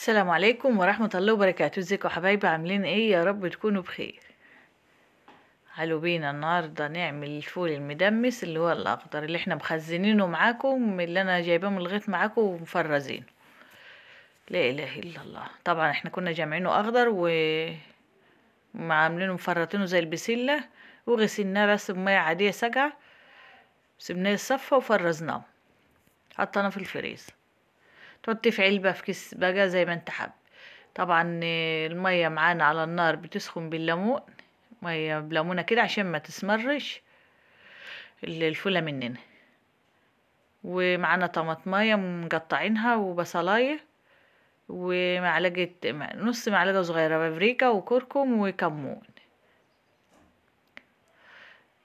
السلام عليكم ورحمة الله وبركاته. ازيكم يا حبايبي؟ عاملين ايه؟ يا رب تكونوا بخير. تعالوا بينا النهارده نعمل الفول المدمس اللي هو الاخضر اللي احنا مخزنينه معاكم، اللي انا جايباه من الغيط معاكم ومفرزينه. لا اله الا الله. طبعا احنا كنا جامعينه اخضر وعاملينه مفرطينه زي البسلة، وغسلناه بس بمية عادية ساقعة، سيبناه يصفى وفرزناه، حطيناه في الفريزر. تحطيه في علبة، في كيس بقى زي ما انت حابب. طبعا المية معانا على النار بتسخن بالليمون، مية بليمونة كده عشان ما تسمرش الفولة مننا. ومعانا طماطماية مقطعينها وبصلاية ومعلقة نص معلقة صغيرة بابريكا وكركم وكمون.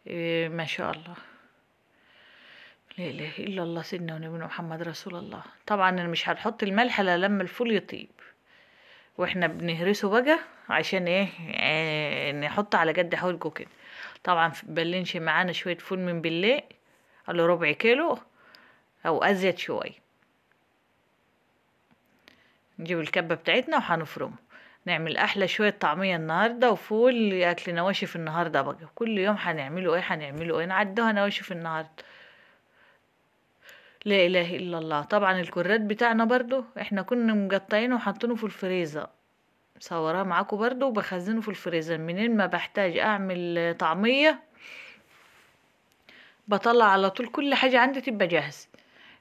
إيه ما شاء الله، لا اله الا الله، سيدنا ونبينا محمد رسول الله. طبعا انا مش هنحط الملح الا لما الفول يطيب، واحنا بنهرسه بقى عشان ايه نحط على قد حولكوا كده. طبعا بلنش معانا شوية فول من بالليل، قالوا ربع كيلو او ازيد شوية. نجيب الكبة بتاعتنا وهنفرمه، نعمل احلى شوية طعمية النهاردة وفول اكل نواشف النهاردة بقى. كل يوم هنعمله ايه نعدوها نواشف النهاردة. لا اله الا الله. طبعا الكرات بتاعنا برضو احنا كنا مقطعينه وحاطينه في الفريزر، مصوراه معاكم برضو، وبخزنه في الفريزر. منين ما بحتاج اعمل طعمية بطلع على طول، كل حاجة عندي تبقى جاهز.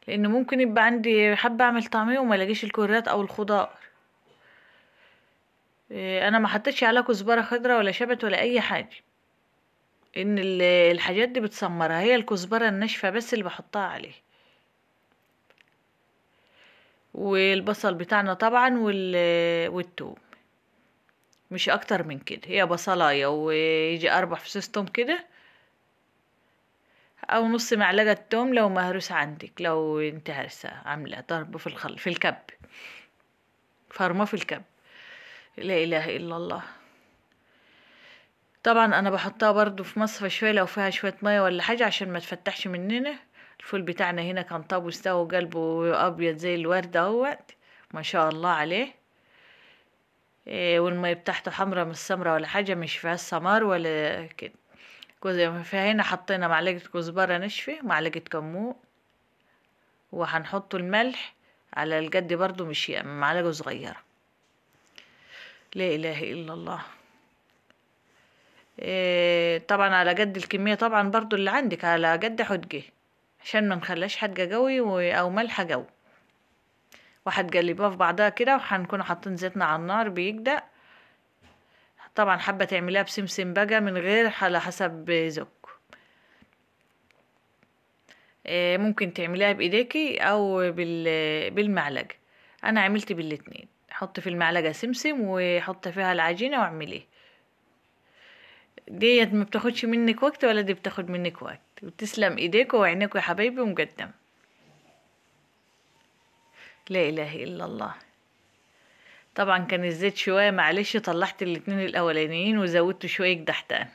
لان ممكن يبقى عندي حابة اعمل طعمية وما الاقيش الكرات او الخضار. انا ما حطيتش عليها كزبرة خضراء ولا شبت ولا اي حاجة، ان الحاجات دي بتسمرها، هي الكزبرة الناشفة بس اللي بحطها عليه. والبصل بتاعنا طبعا والثوم، مش اكتر من كده. هي بصلايه ويجي 4 فصوص توم كده، او نص معلقه توم لو مهروس عندك، لو انت هرسه عامله ضرب في الكب، فرمه في الكب. لا اله الا الله. طبعا انا بحطها برضو في مصفى شويه لو فيها شويه ميه ولا حاجه عشان ما تفتحش مننا. الفول بتاعنا هنا كان طاب واستوى وقلبه ابيض زي الورد اهوت، ما شاء الله عليه. والمية بتاعته حمرا مش سمرا ولا حاجه، مش فيها سمار ولا كده. فهنا حطينا معلقة كزبرة ناشفة، معلقة كمون، وهنحط الملح على الجد برضو، مش معلقة صغيرة. لا إله إلا الله. طبعا على قد الكمية، طبعا برضو اللي عندك على قد حدقة، عشان ما نخليش حدقة قوي أو ملحة قوي. وهتقلبوها في بعضها كده، وهنكون حاطين زيتنا على النار بيجدأ. طبعا حابة تعمليها بسمسم بقى من غير، على حسب ذوقك. ممكن تعمليها بايديكي او بالمعلقه. انا عملت بالاتنين، حط في المعلقه سمسم وحط فيها العجينه واعمليه. ديت ما بتاخدش منك وقت ولا دي بتاخد منك وقت، وتسلم ايديكوا وعينيكوا يا حبايبي ومقدم. لا اله الا الله. طبعا كان الزيت شويه، معلش طلعت الاتنين الاولانيين وزودت شويه قدحتان.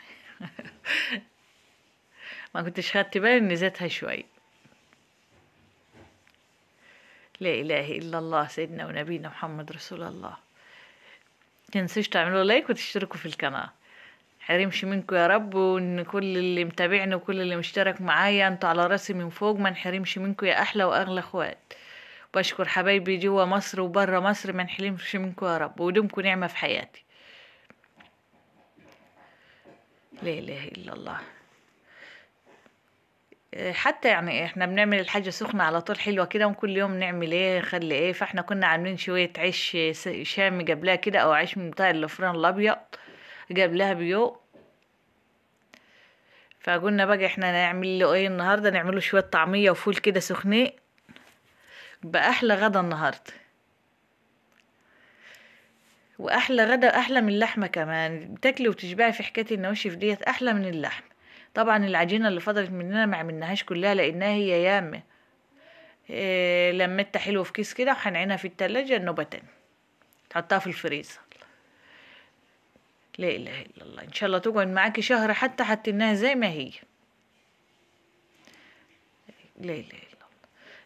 ما كنتش خدت بالي ان زيتها شويه. لا اله الا الله، سيدنا ونبينا محمد رسول الله. متنسوش تعملوا لايك وتشتركوا في القناه. حرمش منكم يا رب، وان كل اللي متابعني وكل اللي مشترك معايا انتوا على راسي من فوق، ما نحرمش منكم يا احلى واغلى اخوات. بشكر حبايبي جوا مصر وبره مصر، ما نحرمش منكم يا رب، ودومكم نعمة في حياتي. لا اله الا الله. حتى يعني احنا بنعمل الحاجة سخنة على طول حلوة كده، وكل يوم نعمل ايه خلي ايه. فاحنا كنا عاملين شوية عيش شامي قبلها كده، او عيش من بتاع الفرن الابيض قبلها بيوم. فقلنا بقى احنا نعمل له ايه النهارده، نعمله شويه طعميه وفول كده سخنين، باحلى غدا النهارده. واحلى غدا احلى من اللحمه كمان، بتاكلي وتشبعي في حكايه النواشف ديت، احلى من اللحم. طبعا العجينه اللي فضلت مننا ما عملناهاش كلها لانها هي يامه. لمتها حلو في كيس كده، وهنعينها في التلاجة النوبه تاني، تحطها في الفريزر. لا اله الا الله. ان شاء الله تقعد معاكي شهر حتى حتناها زي ما هي. لا اله الا الله.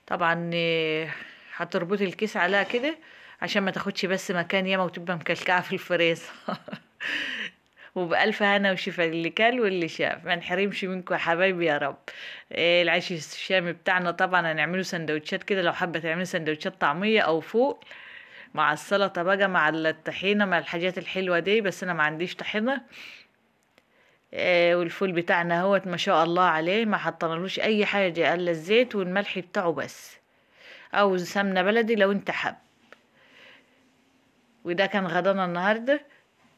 طبعا هتربطي الكيس عليها كده عشان ما تاخدش بس مكان ياما وتبقى مكلكعة في الفريزر. وبألف هنا وشفا اللي كل واللي شاف، ما نحرمش منكم يا حبايبي يا رب. العيش الشامي بتاعنا طبعا هنعمله سندوتشات كده، لو حابة تعملي سندوتشات طعمية او فوق مع السلطة بقى، مع الطحينة، مع الحاجات الحلوة دي، بس انا ما عنديش طحينة. والفول بتاعنا هو ما شاء الله عليه، ما حطنالوش اي حاجة الا الزيت والملح بتاعه بس، او سمنة بلدي لو انت حب. وده كان غدانا النهاردة،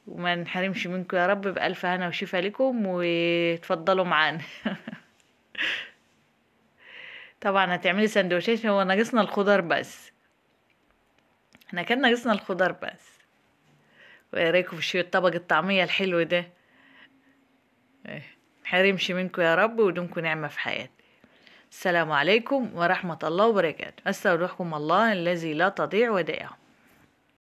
وما نحرمش منكم يا رب، بألف هنا وشفا لكم، وتفضلوا معانا. طبعا هتعملي سندوتشات، هو ناقصنا الخضار بس، احنا كان ناقصنا الخضار بس. وايه رايكم في شوية طبق الطعمية الحلو ده؟ نحرمش منكم يا رب، ودومكم نعمة في حياتي. السلام عليكم ورحمة الله وبركاته. أستودعكم الله الذي لا تضيع ودائعه.